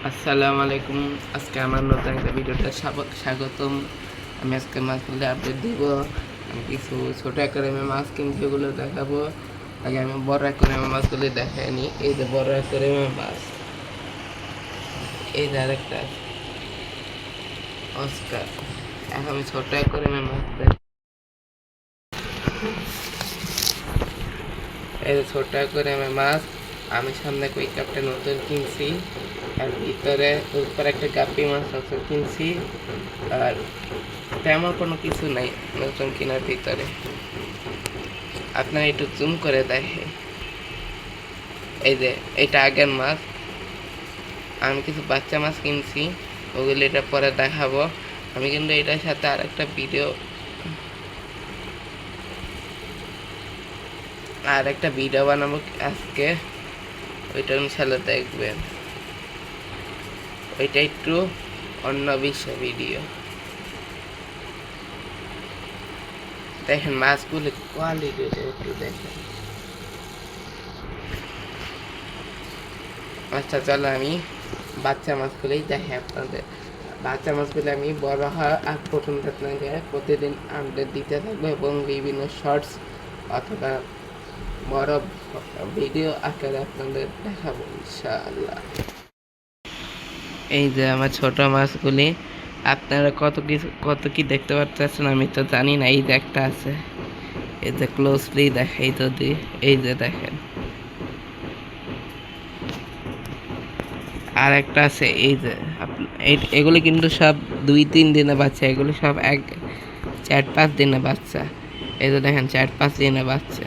আসসালামু আলাইকুম। আজকে আমার নতুন একটা ভিডিওতে স্বাগতম। আমি আজকে মাছগুলো আপডেট দিব। আমি কিছু ছোট অ্যাকোয়ারিয়ামে মাছ কিনছি, ওগুলো দেখাবো। আগে আমি বড় অ্যাকোয়ারিয়ামে মাছগুলো দেখাইনি। এই যে বড় অ্যাকোয়ারিয়ামে মাছ, এই যে আরেকটা অস্কার। এখন আমি ছোট অ্যাকোয়ারিয়ামে মাছ এই যে ছোট অ্যাকোয়ারিয়ামে মাছ আমি সামনে কই কাপটা নতুন কিনছি, আর ভিতরে উপর একটা গাপ্পি মাছ নতুন কিনছি। আর তেমন কোনো কিছু নাই নতুন কেনার ভিতরে। আপনারা একটু জুম করে দেখে, এই যে এটা আগের মাছ। আমি কিছু বাচ্চা মাছ কিনছি, ওগুলো এটা পরে দেখাবো। আমি কিন্তু এটার সাথে আর একটা ভিডিও বানাবো আজকে, ওইটা ইনশাল্লাহ দেখবেন। ওইটা একটু অন্য বিষয় ভিডিও। দেখেন মাছগুলো কোয়ালিটি একটু দেখেন। আচ্ছা চলো আমি বাচ্চা মাছগুলোই দেখে আপনাদের। বাচ্চা মাছগুলো আমি বড় হওয়ার আগ পর্যন্ত আপনাকে প্রতিদিন আপডেট দিতে থাকবো, এবং বিভিন্ন শর্টস অথবা বড় ভিডিও আকারে আপনাদের দেখাবো ইনশাআল্লাহ। এই যে আমার ছোট মাছগুলি, আপনারা কত কি দেখতে পাচ্ছেন আমি তো জানি না। এই যে একটা আছে, এই যে ক্লোজলি দেখাই যদি, এই যে দেখেন। আর একটা আছে, এই যে এগুলি কিন্তু সব 2-3 দিনে বাচ্চা, এগুলি সব 4-5 দিনে বাচ্চা। এই যে দেখেন 4-5 দিনে বাচ্চা।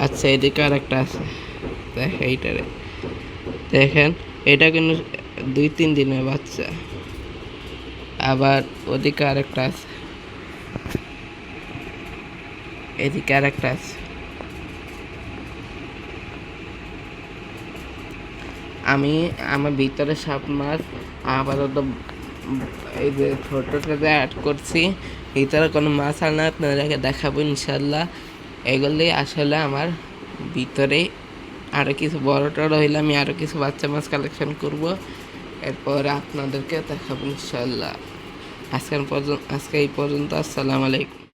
আচ্ছা এদিকে আর একটা আছে, এইটারে দেখেন, এটা কিন্তু 2-3 দিনের বাচ্চা। আবার ওদিকে আরেকটা আছে, এদিকে আরেকটা আছে। আমি আমার ভিতরে সব মাছ আপাতত এই যে ছোটটাতে অ্যাড করছি, ভিতরে কোনো মাছ আর না, আপনাদেরকে দেখাবো ইনশাল্লাহ। এগুলি আসলে আমার ভিতরে আরও কিছু বড় টড় হইলে আমি আরও কিছু বাচ্চা মাছ কালেকশন করব, এরপর আপনাদেরকে দেখাবো ইনশাল্লাহ। আজকে এই পর্যন্ত। আসসালামু আলাইকুম।